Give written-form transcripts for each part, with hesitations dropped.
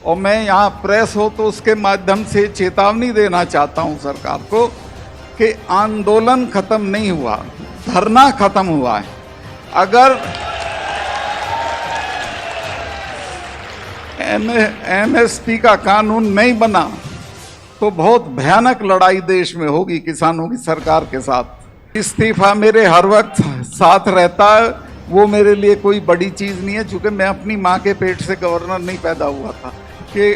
और मैं यहाँ प्रेस हो तो उसके माध्यम से चेतावनी देना चाहता हूँ सरकार को कि आंदोलन खत्म नहीं हुआ, धरना खत्म हुआ है। अगर एमएसपी का कानून नहीं बना तो बहुत भयानक लड़ाई देश में होगी किसानों की सरकार के साथ। इस्तीफा मेरे हर वक्त साथ रहता है, वो मेरे लिए कोई बड़ी चीज़ नहीं है, क्योंकि मैं अपनी माँ के पेट से गवर्नर नहीं पैदा हुआ था कि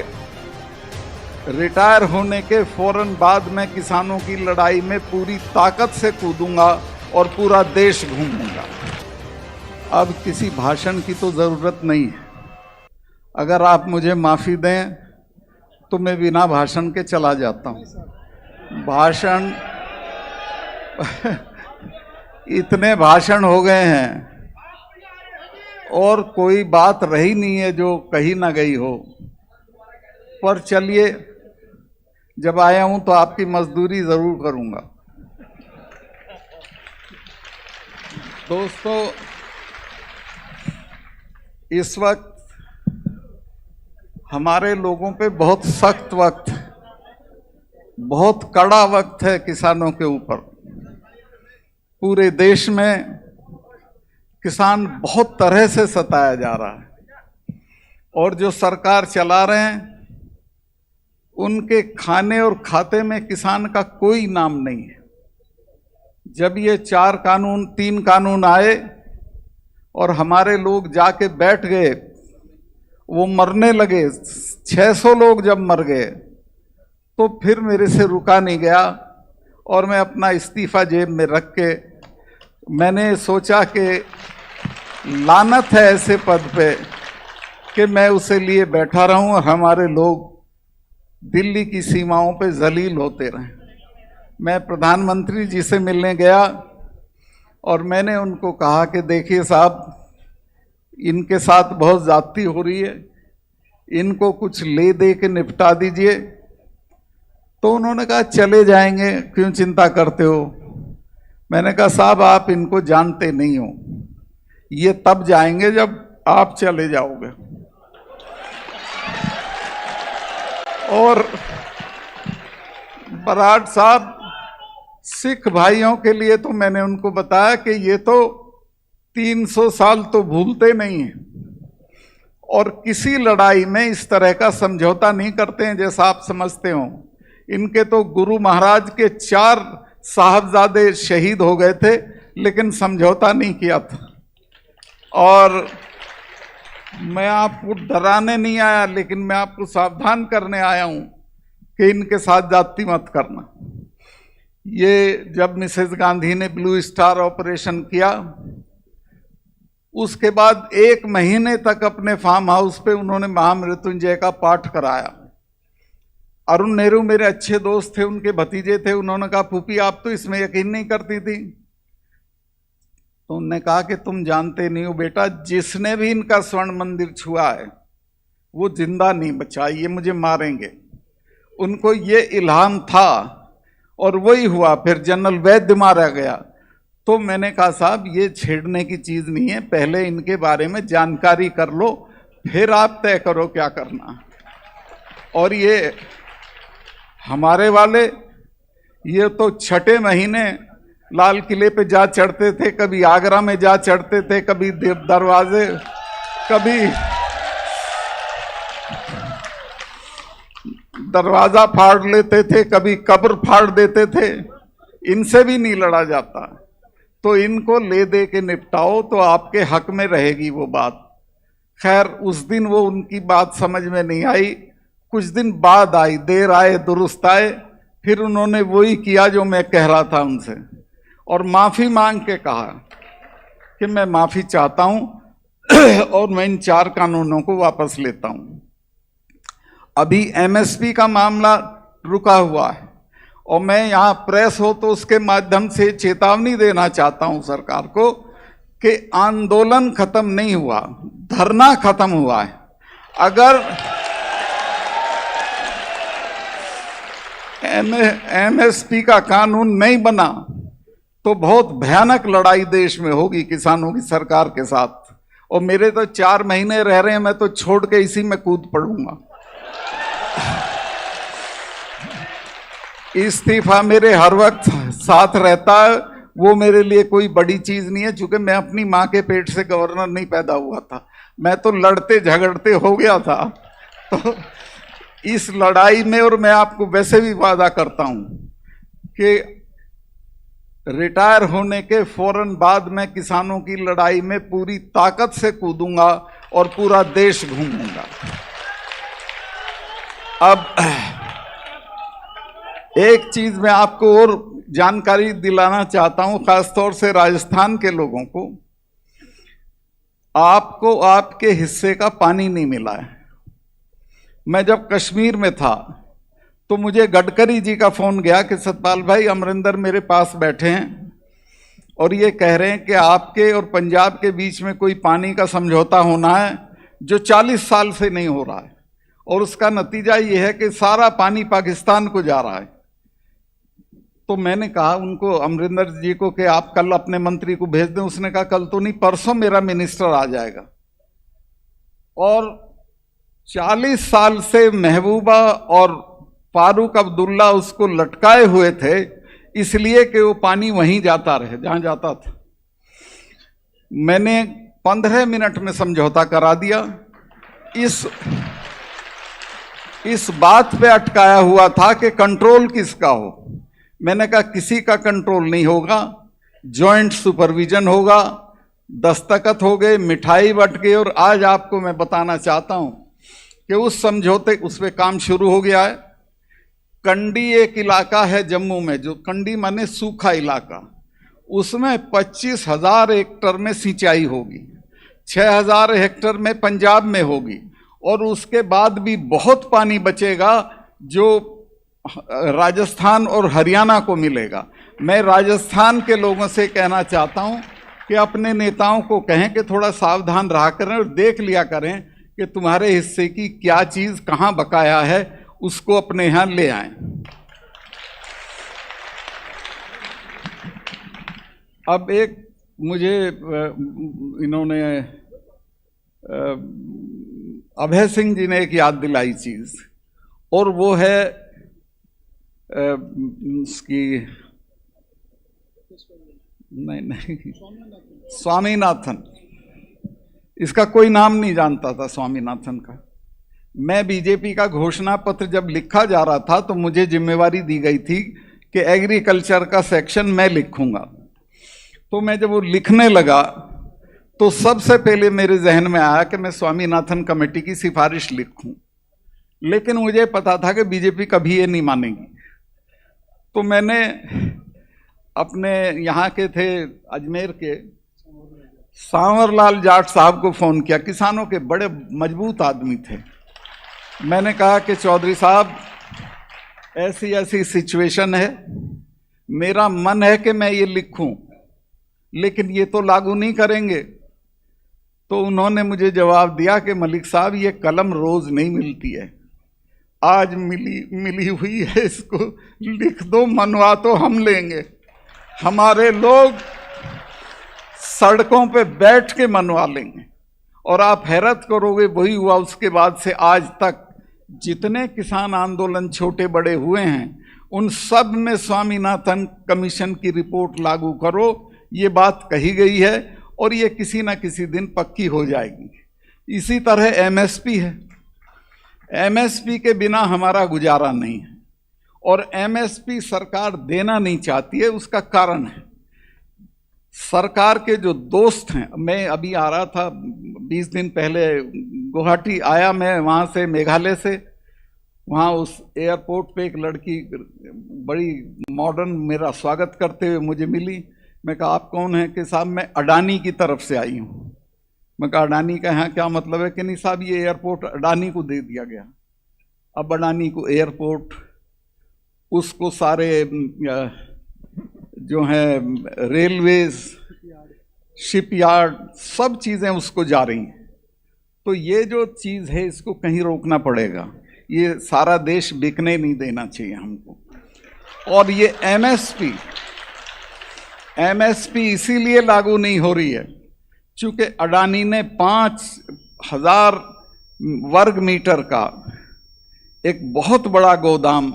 रिटायर होने के फौरन बाद मैं किसानों की लड़ाई में पूरी ताकत से कूदूंगा और पूरा देश घूमूंगा। अब किसी भाषण की तो ज़रूरत नहीं है। अगर आप मुझे माफ़ी दें तो मैं बिना भाषण के चला जाता हूँ। भाषण इतने भाषण हो गए हैं और कोई बात रही नहीं है जो कही ना गई हो। पर चलिए, जब आया हूं तो आपकी मजदूरी जरूर करूंगा। दोस्तों, इस वक्त हमारे लोगों पे बहुत सख्त वक्त, बहुत कड़ा वक्त है किसानों के ऊपर। पूरे देश में किसान बहुत तरह से सताया जा रहा है और जो सरकार चला रहे हैं उनके खाने और खाते में किसान का कोई नाम नहीं है। जब ये 3 कानून आए और हमारे लोग जाके बैठ गए, वो मरने लगे, 600 लोग जब मर गए, तो फिर मेरे से रुका नहीं गया और मैं अपना इस्तीफा जेब में रख के मैंने सोचा कि लानत है ऐसे पद पे कि मैं उसे लिए बैठा रहूं और हमारे लोग दिल्ली की सीमाओं पे जलील होते रहें। मैं प्रधानमंत्री जी से मिलने गया और मैंने उनको कहा कि देखिए साहब, इनके साथ बहुत ज्यादती हो रही है, इनको कुछ ले दे के निपटा दीजिए। तो उन्होंने कहा चले जाएंगे, क्यों चिंता करते हो। मैंने कहा साहब, आप इनको जानते नहीं हो, ये तब जाएंगे जब आप चले जाओगे। और बराड़ साहब, सिख भाइयों के लिए तो मैंने उनको बताया कि ये तो 300 साल तो भूलते नहीं हैं और किसी लड़ाई में इस तरह का समझौता नहीं करते हैं जैसा आप समझते हो। इनके तो गुरु महाराज के 4 साहबजादे शहीद हो गए थे, लेकिन समझौता नहीं किया था। और मैं आपको डराने नहीं आया, लेकिन मैं आपको सावधान करने आया हूं कि इनके साथ जाति मत करना। ये जब मिसेस गांधी ने ब्लू स्टार ऑपरेशन किया, उसके बाद 1 महीने तक अपने फार्म हाउस पे उन्होंने महामृत्युंजय का पाठ कराया। अरुण नेहरू मेरे अच्छे दोस्त थे, उनके भतीजे थे। उन्होंने कहा फूफी आप तो इसमें यकीन नहीं करती थी। तो उन्होंने कहा कि तुम जानते नहीं हो बेटा, जिसने भी इनका स्वर्ण मंदिर छुआ है वो जिंदा नहीं बचा, ये मुझे मारेंगे। उनको ये इल्हाम था और वही हुआ। फिर जनरल वैद्य मारा गया। तो मैंने कहा साहब, ये छेड़ने की चीज नहीं है, पहले इनके बारे में जानकारी कर लो, फिर आप तय करो क्या करना। और ये हमारे वाले, ये तो 6ठे महीने लाल किले पे जा चढ़ते थे, कभी आगरा में जा चढ़ते थे, कभी दरवाजे, कभी दरवाजा फाड़ लेते थे, कभी कब्र फाड़ देते थे। इनसे भी नहीं लड़ा जाता। तो इनको ले दे के निपटाओ तो आपके हक में रहेगी वो बात। खैर, उस दिन वो उनकी बात समझ में नहीं आई, कुछ दिन बाद आई, देर आए दुरुस्त आए। फिर उन्होंने वही किया जो मैं कह रहा था उनसे, और माफी मांग के कहा कि मैं माफी चाहता हूं और मैं इन 4 कानूनों को वापस लेता हूं। अभी एमएसपी का मामला रुका हुआ है और मैं यहाँ प्रेस हो तो उसके माध्यम से चेतावनी देना चाहता हूं सरकार को कि आंदोलन खत्म नहीं हुआ, धरना खत्म हुआ है। अगर एमएसपी का कानून नहीं बना तो बहुत भयानक लड़ाई देश में होगी किसानों की सरकार के साथ। और मेरे तो 4 महीने रह रहे हैं, मैं तो छोड़ के इसी में कूद पड़ूंगा। इस्तीफा मेरे हर वक्त साथ रहता है, वो मेरे लिए कोई बड़ी चीज नहीं है, क्योंकि मैं अपनी माँ के पेट से गवर्नर नहीं पैदा हुआ था, मैं तो लड़ते झगड़ते हो गया था। तो इस लड़ाई में, और मैं आपको वैसे भी वादा करता हूं कि रिटायर होने के फौरन बाद मैं किसानों की लड़ाई में पूरी ताकत से कूदूंगा और पूरा देश घूमूंगा। अब एक चीज मैं आपको और जानकारी दिलाना चाहता हूं, खासतौर से राजस्थान के लोगों को, आपको आपके हिस्से का पानी नहीं मिला है। मैं जब कश्मीर में था तो मुझे गडकरी जी का फोन गया कि सतपाल भाई, अमरिंदर मेरे पास बैठे हैं और ये कह रहे हैं कि आपके और पंजाब के बीच में कोई पानी का समझौता होना है जो 40 साल से नहीं हो रहा है, और उसका नतीजा ये है कि सारा पानी पाकिस्तान को जा रहा है। तो मैंने कहा उनको, अमरिंदर जी को, कि आप कल अपने मंत्री को भेज दें। उसने कहा कल तो नहीं, परसों मेरा मिनिस्टर आ जाएगा। और 40 साल से महबूबा और फारूक अब्दुल्ला उसको लटकाए हुए थे, इसलिए कि वो पानी वहीं जाता रहे जहां जाता था। मैंने 15 मिनट में समझौता करा दिया। इस बात पे अटकाया हुआ था कि कंट्रोल किसका हो। मैंने कहा किसी का कंट्रोल नहीं होगा, जॉइंट सुपरविजन होगा। दस्तखत हो गए, मिठाई बट गई, और आज आपको मैं बताना चाहता हूं कि उस समझौते, उस पर काम शुरू हो गया है। कंडी एक इलाका है जम्मू में, जो कंडी माने सूखा इलाका, उसमें 25,000 हेक्टर में सिंचाई होगी, 6,000 हेक्टर में पंजाब में होगी, और उसके बाद भी बहुत पानी बचेगा जो राजस्थान और हरियाणा को मिलेगा। मैं राजस्थान के लोगों से कहना चाहता हूं कि अपने नेताओं को कहें कि थोड़ा सावधान रहा करें और देख लिया करें कि तुम्हारे हिस्से की क्या चीज कहां बकाया है, उसको अपने यहां ले आएं। अब एक मुझे इन्होंने अभय सिंह जी ने एक याद दिलाई चीज, और वो है उसकी, नहीं, स्वामीनाथन। इसका कोई नाम नहीं जानता था स्वामीनाथन का। मैं बीजेपी का घोषणा पत्र जब लिखा जा रहा था तो मुझे जिम्मेवारी दी गई थी कि एग्रीकल्चर का सेक्शन मैं लिखूंगा। तो मैं जब वो लिखने लगा तो सबसे पहले मेरे जहन में आया कि मैं स्वामीनाथन कमेटी की सिफारिश लिखूं, लेकिन मुझे पता था कि बीजेपी कभी ये नहीं मानेगी। तो मैंने अपने यहाँ के थे, अजमेर के सांवरलाल जाट साहब को फोन किया, किसानों के बड़े मजबूत आदमी थे। मैंने कहा कि चौधरी साहब, ऐसी ऐसी सिचुएशन है, मेरा मन है कि मैं ये लिखूं, लेकिन ये तो लागू नहीं करेंगे। तो उन्होंने मुझे जवाब दिया कि मलिक साहब, ये कलम रोज नहीं मिलती है, आज मिली हुई है, इसको लिख दो, मनवा तो हम लेंगे। हमारे लोग सड़कों पे बैठ के मनवा लेंगे। और आप हैरत करोगे, वही हुआ। उसके बाद से आज तक जितने किसान आंदोलन छोटे बड़े हुए हैं, उन सब में स्वामीनाथन कमीशन की रिपोर्ट लागू करो, ये बात कही गई है, और ये किसी ना किसी दिन पक्की हो जाएगी। इसी तरह एमएसपी है। एमएसपी के बिना हमारा गुजारा नहीं है, और एमएसपी सरकार देना नहीं चाहती है। उसका कारण है, सरकार के जो दोस्त हैं, मैं अभी आ रहा था 20 दिन पहले गुवाहाटी आया, मैं वहाँ से, मेघालय से, वहाँ उस एयरपोर्ट पे एक लड़की बड़ी मॉडर्न मेरा स्वागत करते हुए मुझे मिली। मैं कहा आप कौन हैं? कि साहब मैं अडानी की तरफ से आई हूँ। मैं कहा अडानी का यहाँ क्या मतलब है? कि नहीं साहब, ये एयरपोर्ट अडानी को दे दिया गया। अब अडानी को एयरपोर्ट, उसको सारे जो हैं रेलवेज, शिपयार्ड, सब चीज़ें उसको जा रही हैं। तो ये जो चीज़ है, इसको कहीं रोकना पड़ेगा। ये सारा देश बिकने नहीं देना चाहिए हमको। और ये एमएसपी इसीलिए लागू नहीं हो रही है क्योंकि अडानी ने 5,000 वर्ग मीटर का एक बहुत बड़ा गोदाम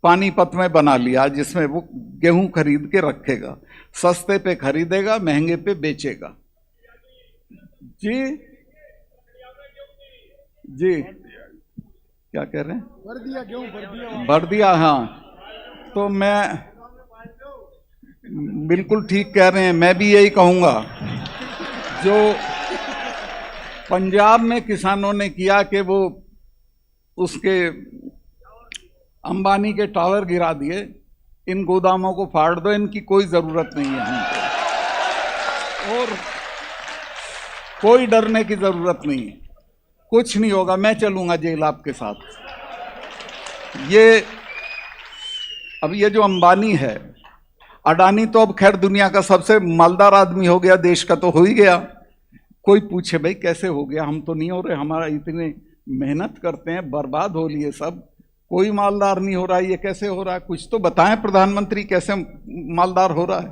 पानीपत में बना लिया, जिसमें वो गेहूं खरीद के रखेगा, सस्ते पे खरीदेगा, महंगे पे बेचेगा। जी जी, क्या कह रहे हैं? भर दिया गेहूं, भर दिया। हाँ, तो मैं बिल्कुल ठीक कह रहे हैं। मैं भी यही कहूंगा, जो पंजाब में किसानों ने किया कि वो उसके अंबानी के टावर गिरा दिए, इन गोदामों को फाड़ दो, इनकी कोई जरूरत नहीं है हमको, और कोई डरने की जरूरत नहीं है, कुछ नहीं होगा, मैं चलूंगा जेल आपके साथ। अब ये जो अंबानी है, अडानी तो अब खैर दुनिया का सबसे मालदार आदमी हो गया, देश का तो हो ही गया। कोई पूछे भाई कैसे हो गया, हम तो नहीं हो रहे, हमारा इतने मेहनत करते हैं, बर्बाद हो लिए सब, कोई मालदार नहीं हो रहा, ये कैसे हो रहा है? कुछ तो बताएं प्रधानमंत्री, कैसे मालदार हो रहा है?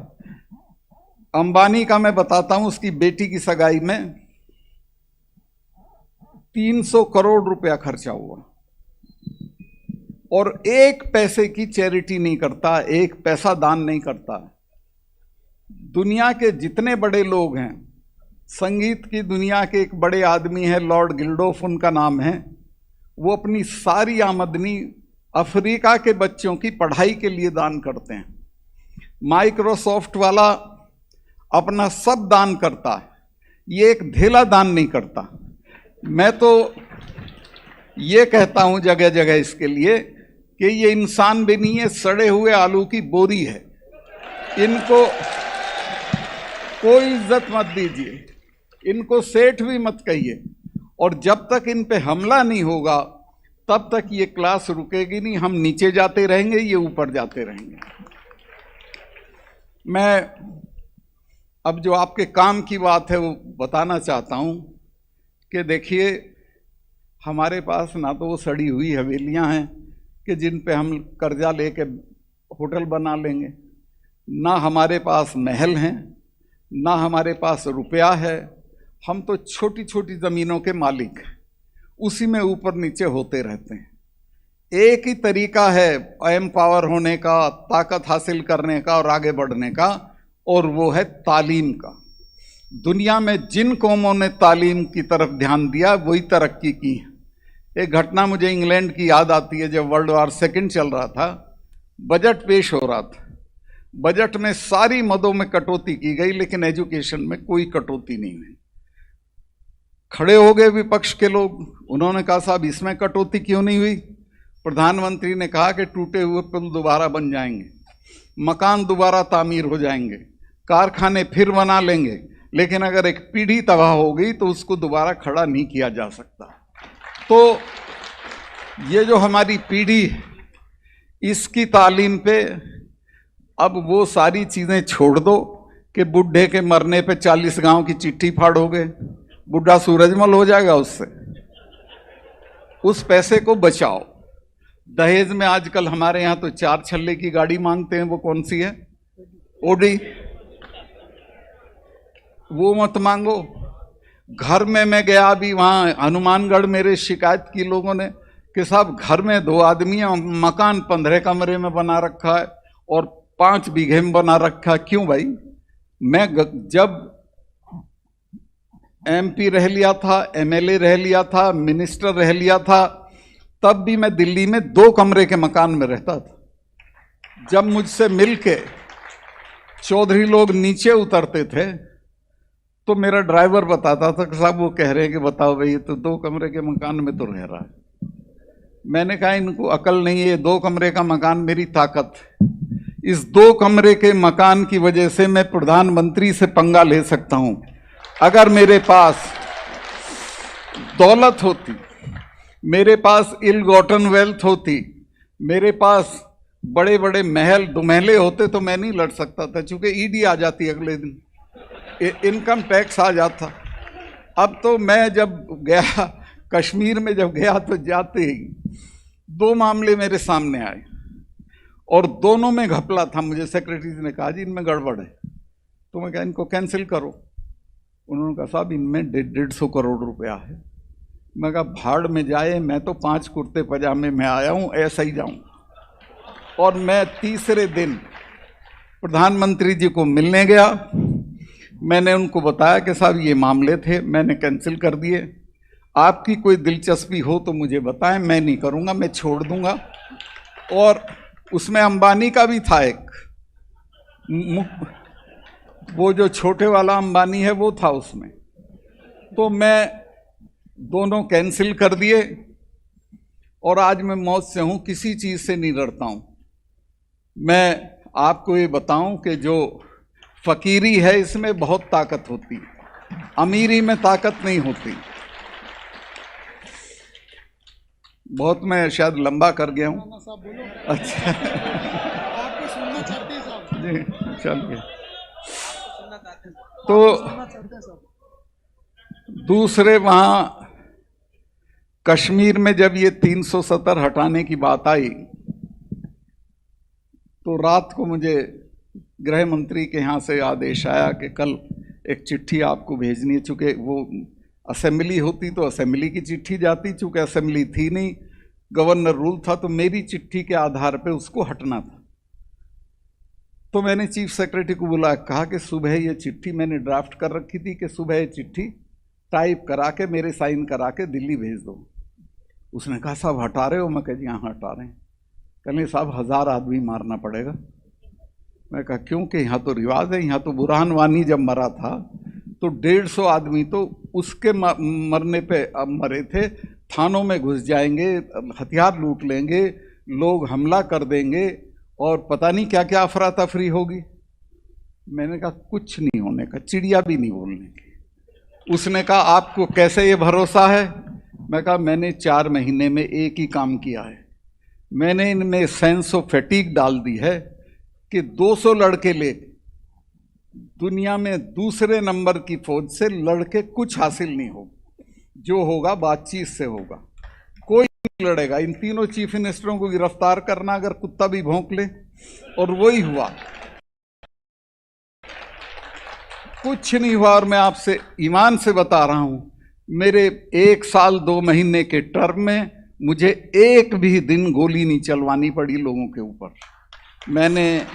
अंबानी का मैं बताता हूं, उसकी बेटी की सगाई में 300 करोड़ रुपया खर्चा हुआ, और एक पैसे की चैरिटी नहीं करता, एक पैसा दान नहीं करता। दुनिया के जितने बड़े लोग हैं, संगीत की दुनिया के एक बड़े आदमी हैं, लॉर्ड गिल्डोफ उनका नाम है, वो अपनी सारी आमदनी अफ्रीका के बच्चों की पढ़ाई के लिए दान करते हैं। माइक्रोसॉफ्ट वाला अपना सब दान करता है, ये एक धेला दान नहीं करता। मैं तो ये कहता हूं जगह जगह इसके लिए कि ये इंसान भी नहीं है, सड़े हुए आलू की बोरी है, इनको कोई इज्जत मत दीजिए, इनको सेठ भी मत कहिए, और जब तक इन पे हमला नहीं होगा तब तक ये क्लास रुकेगी नहीं, हम नीचे जाते रहेंगे, ये ऊपर जाते रहेंगे। मैं अब जो आपके काम की बात है वो बताना चाहता हूं कि देखिए, हमारे पास ना तो वो सड़ी हुई हवेलियां हैं कि जिन पे हम कर्जा लेके होटल बना लेंगे, ना हमारे पास महल हैं, ना हमारे पास रुपया है, हम तो छोटी छोटी ज़मीनों के मालिक हैं, उसी में ऊपर नीचे होते रहते हैं। एक ही तरीका है एम्पावर होने का, ताकत हासिल करने का और आगे बढ़ने का, और वो है तालीम का। दुनिया में जिन कौमों ने तालीम की तरफ ध्यान दिया वही तरक्की की है। एक घटना मुझे इंग्लैंड की याद आती है, जब वर्ल्ड वॉर सेकंड चल रहा था, बजट पेश हो रहा था, बजट में सारी मदों में कटौती की गई, लेकिन एजुकेशन में कोई कटौती नहीं हुई। खड़े हो गए विपक्ष के लोग, उन्होंने कहा साहब इसमें कटौती क्यों नहीं हुई? प्रधानमंत्री ने कहा कि टूटे हुए पुल दोबारा बन जाएंगे, मकान दोबारा तामीर हो जाएंगे, कारखाने फिर बना लेंगे, लेकिन अगर एक पीढ़ी तबाह हो गई तो उसको दोबारा खड़ा नहीं किया जा सकता। तो ये जो हमारी पीढ़ी, इसकी तालीम पे अब वो सारी चीज़ें छोड़ दो कि बुढ़े के मरने पे 40 गांव की चिट्ठी फाड़ोगे, बुढ़ा सूरजमल हो जाएगा उससे। उस पैसे को बचाओ। दहेज में आजकल हमारे यहाँ तो 4 छल्ले की गाड़ी मांगते हैं, वो कौन सी है? ओडी। वो मत मांगो। घर में मैं गया अभी, वहाँ हनुमानगढ़ मेरे शिकायत की लोगों ने कि साहब घर में 2 आदमियां, मकान 15 कमरे में बना रखा है और 5 बीघे में बना रखा। क्यों भाई? मैं जब MP रह लिया था, MLA रह लिया था, मिनिस्टर रह लिया था, तब भी मैं दिल्ली में 2 कमरे के मकान में रहता था। जब मुझसे मिलके चौधरी लोग नीचे उतरते थे तो मेरा ड्राइवर बताता था कि साहब वो कह रहे हैं कि बताओ भाई, ये तो 2 कमरे के मकान में तो रह रहा है। मैंने कहा इनको अकल नहीं है, 2 कमरे का मकान मेरी ताकत है। इस 2 कमरे के मकान की वजह से मैं प्रधानमंत्री से पंगा ले सकता हूं। अगर मेरे पास दौलत होती, मेरे पास इल गॉटन वेल्थ होती, मेरे पास बड़े बड़े महल दुमहले होते तो मैं नहीं लड़ सकता था, क्योंकि ईडी आ जाती अगले दिन, इनकम टैक्स आ जाता। अब तो मैं जब गया कश्मीर में, जब गया तो जाते ही 2 मामले मेरे सामने आए और दोनों में घपला था। मुझे सेक्रेटरी ने कहा जी इनमें गड़बड़ है, तो मैं कहा इनको कैंसिल करो। उन्होंने कहा साहब इनमें 150 करोड़ रुपया है। मैं कहा भाड़ में जाए, मैं तो 5 कुर्ते पजामे में आया हूं, ऐसा ही जाऊं। और मैं तीसरे दिन प्रधानमंत्री जी को मिलने गया। मैंने उनको बताया कि साहब ये मामले थे, मैंने कैंसिल कर दिए, आपकी कोई दिलचस्पी हो तो मुझे बताएं, मैं नहीं करूँगा, मैं छोड़ दूँगा। और उसमें अंबानी का भी था एक, वो जो छोटे वाला अंबानी है वो था उसमें। तो मैं दोनों कैंसिल कर दिए और आज मैं मौत से हूँ, किसी चीज़ से नहीं डरता हूँ। मैं आपको ये बताऊं कि जो फकीरी है इसमें बहुत ताकत होती है, अमीरी में ताकत नहीं होती। बहुत मैं शायद लंबा कर गया हूँ। अच्छा आपको सुनना चाहते हैं साहब जी, चलिए। तो दूसरे वहाँ कश्मीर में जब ये 370 हटाने की बात आई तो रात को मुझे गृह मंत्री के यहाँ से आदेश आया कि कल एक चिट्ठी आपको भेजनी है। चूँकि वो असेंबली होती तो असेंबली की चिट्ठी जाती, चूँकि असेंबली थी नहीं, गवर्नर रूल था, तो मेरी चिट्ठी के आधार पे उसको हटना था। तो मैंने चीफ सेक्रेटरी को बुला कहा कि सुबह ये चिट्ठी मैंने ड्राफ्ट कर रखी थी कि सुबह ये चिट्ठी टाइप करा के मेरे साइन करा के दिल्ली भेज दो। उसने कहा साहब हटा रहे हो? मैं कहा जी हाँ हटा रहे हैं। कहने साहब 1000 आदमी मारना पड़ेगा। मैं कहा क्यों? कि यहाँ तो रिवाज है, यहाँ तो बुरहान वानी जब मरा था तो 150 आदमी तो उसके मरने पे अब मरे थे। थानों में घुस जाएंगे, हथियार लूट लेंगे, लोग हमला कर देंगे और पता नहीं क्या क्या अफरा तफरी होगी। मैंने कहा कुछ नहीं होने का, चिड़िया भी नहीं बोलने की। उसने कहा आपको कैसे ये भरोसा है? मैं कहा मैंने 4 महीने में एक ही काम किया है, मैंने इनमें सेंस ऑफ फैटिग डाल दी है कि 200 लड़के ले दुनिया में दूसरे नंबर की फौज से लड़के कुछ हासिल नहीं होगा, जो होगा बातचीत से होगा, कोई नहीं लड़ेगा। इन तीनों चीफ मिनिस्टरों को गिरफ्तार करना अगर कुत्ता भी भौंक ले, और वही हुआ, कुछ नहीं हुआ। और मैं आपसे ईमान से बता रहा हूं, मेरे 1 साल 2 महीने के टर्म में मुझे एक भी दिन गोली नहीं चलवानी पड़ी लोगों के ऊपर। मैंने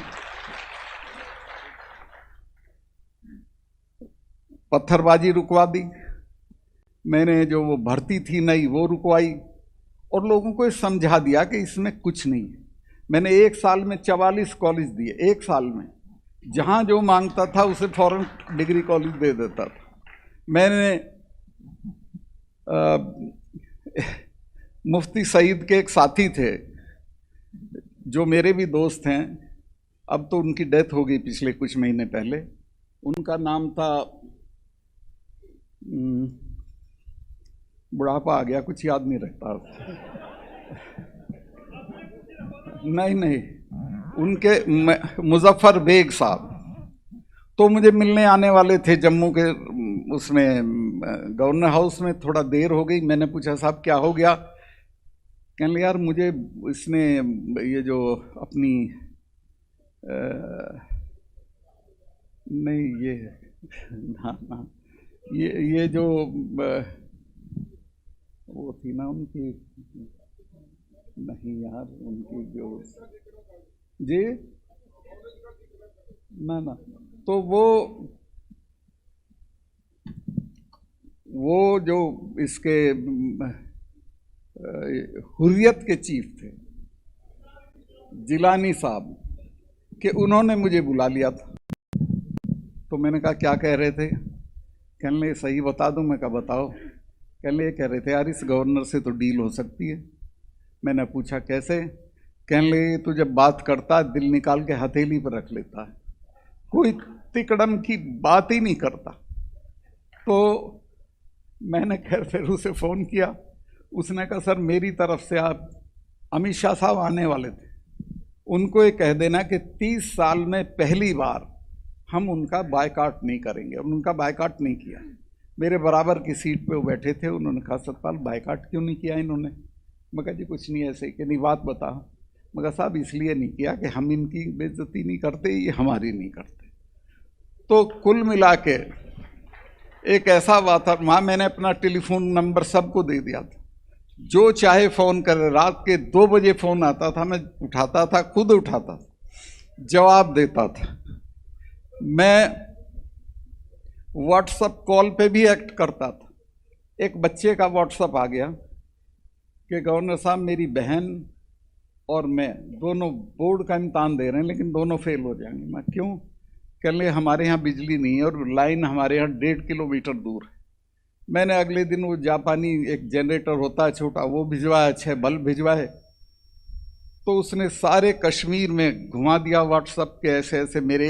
पत्थरबाजी रुकवा दी, मैंने जो वो भर्ती थी नई वो रुकवाई, और लोगों को समझा दिया कि इसमें कुछ नहीं है। मैंने 1 साल में 44 कॉलेज दिए, 1 साल में। जहाँ जो मांगता था उसे फौरन डिग्री कॉलेज दे देता था। मैंने मुफ्ती सईद के एक साथी थे जो मेरे भी दोस्त हैं, अब तो उनकी डेथ हो गई पिछले कुछ महीने पहले। उनका नाम था, बुढ़ापा आ गया, कुछ याद नहीं रखता। नहीं, उनके मुजफ्फर बेग साहब तो मुझे मिलने आने वाले थे जम्मू के उसमें गवर्नर हाउस में। थोड़ा देर हो गई, मैंने पूछा साहब क्या हो गया? कहने लगे यार मुझे इसने ये जो अपनी नहीं ये हाँ ये जो वो थी ना उनकी, नहीं यार उनकी जो जी ना तो वो जो इसके हुर्रियत के चीफ थे जिलानी साहब कि उन्होंने मुझे बुला लिया था। तो मैंने कहा क्या कह रहे थे? कहने लगे सही बता दूं? मैं कहा बताओ। कहने लगे कह रहे थे यार इस गवर्नर से तो डील हो सकती है। मैंने पूछा कैसे? कहने लगे तो जब बात करता है दिल निकाल के हथेली पर रख लेता है, कोई तिकड़म की बात ही नहीं करता। तो मैंने खैर फिर उसे फ़ोन किया, उसने कहा सर मेरी तरफ से आप, अमित शाह साहब आने वाले थे, उनको ये कह देना कि 30 साल में पहली बार हम उनका बायकाट नहीं करेंगे। और उनका बायकाट नहीं किया। मेरे बराबर की सीट पे वो बैठे थे, उन्होंने कहा सतपाल बायकाट क्यों नहीं किया इन्होंने? मैं कहा जी कुछ नहीं ऐसे कि नहीं बात बता। मैं कहा साहब इसलिए नहीं किया कि हम इनकी बेइज्जती नहीं करते, ये हमारी नहीं करते। तो कुल मिला के एक ऐसा बात था, वहाँ मैंने अपना टेलीफोन नंबर सबको दे दिया था। जो चाहे फोन करे, रात के 2 बजे फोन आता था, मैं उठाता था, खुद उठाता था, जवाब देता था। मैं व्हाट्सएप कॉल पे भी एक्ट करता था। एक बच्चे का व्हाट्सएप आ गया कि गवर्नर साहब मेरी बहन और मैं दोनों बोर्ड का इम्तहान दे रहे हैं लेकिन दोनों फेल हो जाएंगे। मैं क्यों? कह ले हमारे यहाँ बिजली नहीं है और लाइन हमारे यहाँ 1.5 किलोमीटर दूर है। मैंने अगले दिन वो जापानी एक जनरेटर होता है छोटा, वो भिजवाया, 6 बल्ब भिजवाए। तो उसने सारे कश्मीर में घुमा दिया व्हाट्सएप के, ऐसे ऐसे मेरे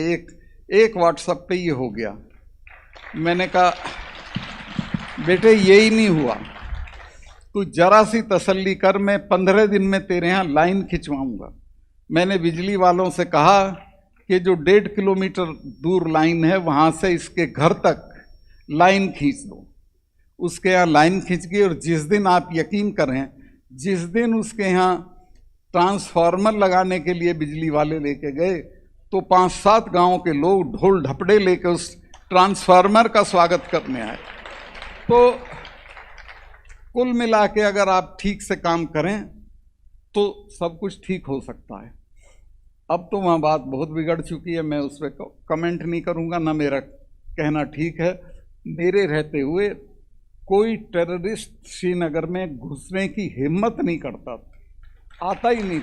एक व्हाट्सएप पे ये हो गया। मैंने कहा बेटे यही नहीं हुआ, तू जरा सी तसल्ली कर, मैं 15 दिन में तेरे यहाँ लाइन खिंचवाऊंगा। मैंने बिजली वालों से कहा कि जो 1.5 किलोमीटर दूर लाइन है वहाँ से इसके घर तक लाइन खींच दो। उसके यहाँ लाइन खींच गई और जिस दिन, आप यकीन करें, जिस दिन उसके यहाँ ट्रांसफार्मर लगाने के लिए बिजली वाले लेके गए तो 5-7 गांवों के लोग ढोल ढपड़े लेके उस ट्रांसफार्मर का स्वागत करने आए। तो कुल मिला के अगर आप ठीक से काम करें तो सब कुछ ठीक हो सकता है। अब तो वहाँ बात बहुत बिगड़ चुकी है, मैं उस पर कमेंट नहीं करूँगा, ना मेरा कहना ठीक है। मेरे रहते हुए कोई टेररिस्ट श्रीनगर में घुसने की हिम्मत नहीं करता, आता ही नहीं।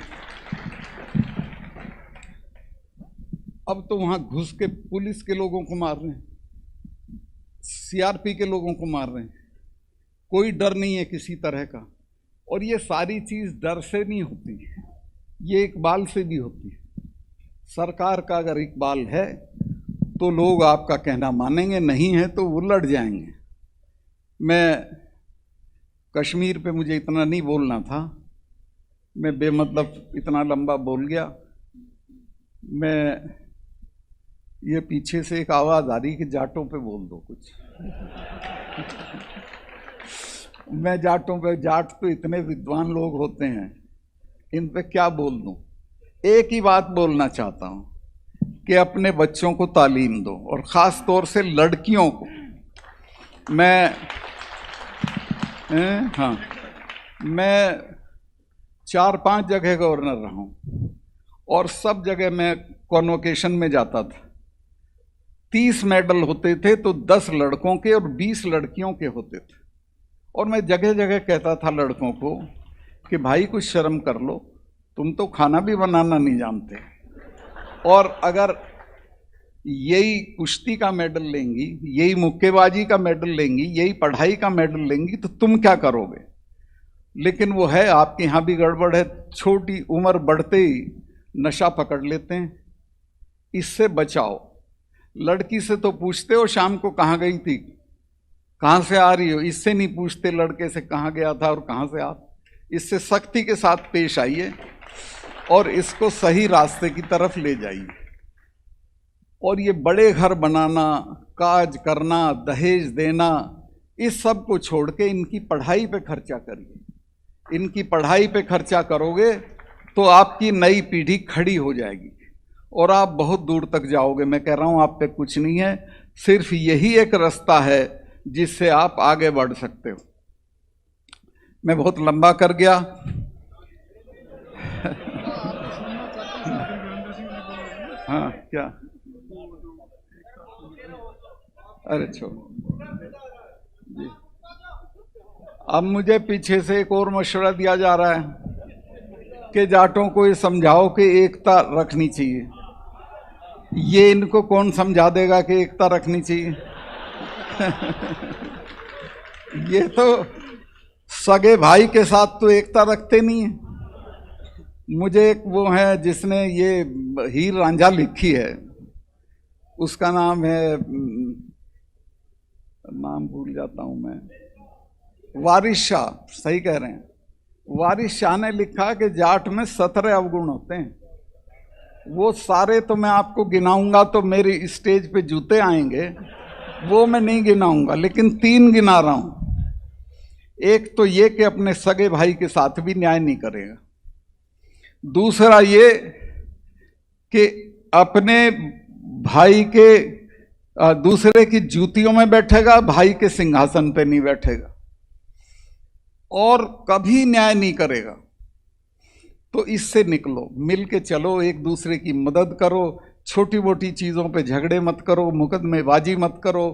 अब तो वहाँ घुस के पुलिस के लोगों को मार रहे हैं, सीआरपी के लोगों को मार रहे हैं, कोई डर नहीं है किसी तरह का। और ये सारी चीज़ डर से नहीं होती, ये इकबाल से भी होती है। सरकार का अगर इकबाल है तो लोग आपका कहना मानेंगे, नहीं है तो वो लड़ जाएंगे। मैं कश्मीर पे मुझे इतना नहीं बोलना था, मैं बेमतलब इतना लंबा बोल गया। मैं ये पीछे से एक आवाज़ आ रही कि जाटों पे बोल दो कुछ। मैं जाटों पे, जाट तो इतने विद्वान लोग होते हैं, इन पे क्या बोल दूं। एक ही बात बोलना चाहता हूं कि अपने बच्चों को तालीम दो, और ख़ास तौर से लड़कियों को। मैं 4-5 जगह गवर्नर रहा हूं और सब जगह मैं कॉन्वोकेशन में जाता था। 30 मेडल होते थे तो 10 लड़कों के और 20 लड़कियों के होते थे। और मैं जगह जगह कहता था लड़कों को कि भाई कुछ शर्म कर लो, तुम तो खाना भी बनाना नहीं जानते, और अगर यही कुश्ती का मेडल लेंगी, यही मुक्केबाजी का मेडल लेंगी, यही पढ़ाई का मेडल लेंगी तो तुम क्या करोगे। लेकिन वो है, आपके यहाँ भी गड़बड़ है, छोटी उम्र बढ़ते ही नशा पकड़ लेते हैं। इससे बचाओ। लड़की से तो पूछते हो शाम को कहाँ गई थी, कहाँ से आ रही हो, इससे नहीं पूछते लड़के से कहाँ गया था और कहाँ से आ। इससे सख्ती के साथ पेश आइए और इसको सही रास्ते की तरफ ले जाइए। और ये बड़े घर बनाना, काज करना, दहेज देना, इस सब को छोड़ के इनकी पढ़ाई पे खर्चा करिए। इनकी पढ़ाई पे खर्चा करोगे तो आपकी नई पीढ़ी खड़ी हो जाएगी और आप बहुत दूर तक जाओगे। मैं कह रहा हूँ आप पे कुछ नहीं है, सिर्फ यही एक रास्ता है जिससे आप आगे बढ़ सकते हो। मैं बहुत लंबा कर गया। हाँ क्या, अरे छोड़ो जी। अब मुझे पीछे से एक और मशवरा दिया जा रहा है कि जाटों को ये समझाओ कि एकता रखनी चाहिए। ये इनको कौन समझा देगा कि एकता रखनी चाहिए। ये तो सगे भाई के साथ तो एकता रखते नहीं है। मुझे एक वो है जिसने ये हीर रांझा लिखी है, उसका नाम है, नाम भूल जाता हूं मैं, वारिस शाह, सही कह रहे हैं। वारिस शाह ने लिखा कि जाट में 17 अवगुण होते हैं। वो सारे तो मैं आपको गिनाऊंगा तो मेरी स्टेज पे जूते आएंगे, वो मैं नहीं गिनाऊंगा, लेकिन 3 गिना रहा हूं। एक तो ये कि अपने सगे भाई के साथ भी न्याय नहीं करेगा। दूसरा ये कि अपने भाई के दूसरे की जूतियों में बैठेगा, भाई के सिंहासन पे नहीं बैठेगा। और कभी न्याय नहीं करेगा। तो इससे निकलो, मिल के चलो, एक दूसरे की मदद करो, छोटी मोटी चीज़ों पे झगड़े मत करो, मुकदमेबाजी मत करो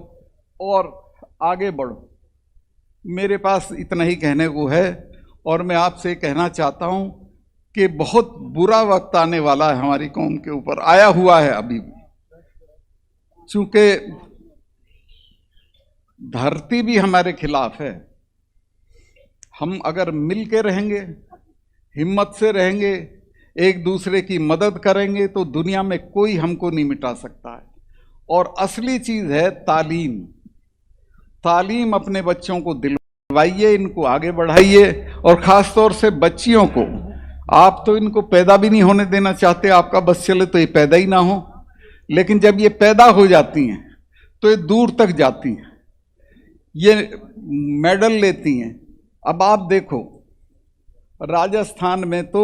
और आगे बढ़ो। मेरे पास इतना ही कहने को है और मैं आपसे कहना चाहता हूं कि बहुत बुरा वक्त आने वाला है हमारी कौम के ऊपर, आया हुआ है अभी भी। चूंकि धरती भी हमारे खिलाफ है, हम अगर मिल के रहेंगे, हिम्मत से रहेंगे, एक दूसरे की मदद करेंगे तो दुनिया में कोई हमको नहीं मिटा सकता है। और असली चीज़ है तालीम। तालीम अपने बच्चों को दिलवाइए, इनको आगे बढ़ाइए। और ख़ास तौर से बच्चियों को, आप तो इनको पैदा भी नहीं होने देना चाहते, आपका बस चले तो ये पैदा ही ना हो, लेकिन जब ये पैदा हो जाती हैं तो ये दूर तक जाती हैं, ये मेडल लेती हैं। अब आप देखो, राजस्थान में तो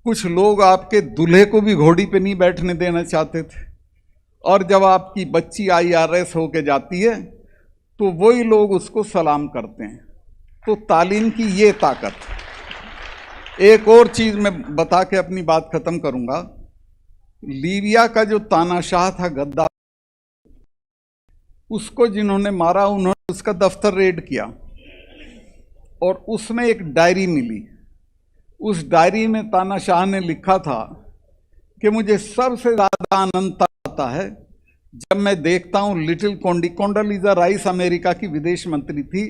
कुछ लोग आपके दूल्हे को भी घोड़ी पे नहीं बैठने देना चाहते थे, और जब आपकी बच्ची IRS होके जाती है तो वही लोग उसको सलाम करते हैं। तो तालीम की ये ताकत है। एक और चीज़ मैं बता के अपनी बात ख़त्म करूँगा। लीबिया का जो तानाशाह था गद्दाफी, उसको जिन्होंने मारा, उन्होंने उसका दफ्तर रेड किया और उसमें एक डायरी मिली। उस डायरी में तानाशाह ने लिखा था कि मुझे सबसे ज़्यादा आनंद आता है जब मैं देखता हूँ लिटिल कोंडोलीज़ा राइस अमेरिका की विदेश मंत्री थी,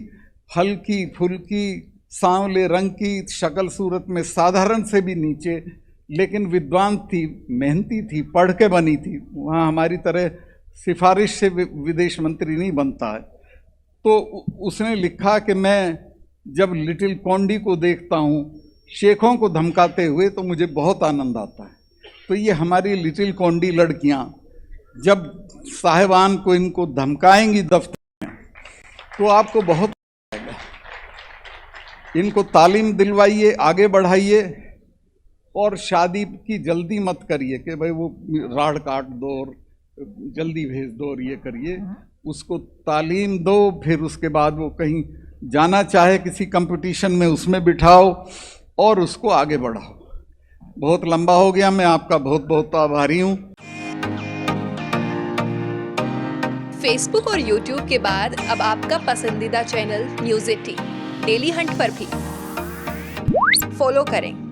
हल्की फुल्की सांवले रंग की शक्ल सूरत में, साधारण से भी नीचे, लेकिन विद्वान थी, मेहनती थी, पढ़ के बनी थी। वहाँ हमारी तरह सिफारिश से विदेश मंत्री नहीं बनता है। तो उसने लिखा कि मैं जब लिटिल कोंडी को देखता हूँ शेखों को धमकाते हुए तो मुझे बहुत आनंद आता है। तो ये हमारी लिटिल कोंडी लड़कियाँ जब साहिबान को इनको धमकाएंगी दफ्तर में तो आपको बहुत आएगा। इनको तालीम दिलवाइए, आगे बढ़ाइए और शादी की जल्दी मत करिए कि भाई वो राड़ काट दो और जल्दी भेज दो और ये करिए। उसको तालीम दो, फिर उसके बाद वो कहीं जाना चाहे किसी कंपटीशन में, उसमें बिठाओ और उसको आगे बढ़ाओ। बहुत लंबा हो गया, मैं आपका बहुत बहुत आभारी हूँ। फेसबुक और यूट्यूब के बाद अब आपका पसंदीदा चैनल न्यूज़ 18 डेली हंट पर भी फॉलो करें।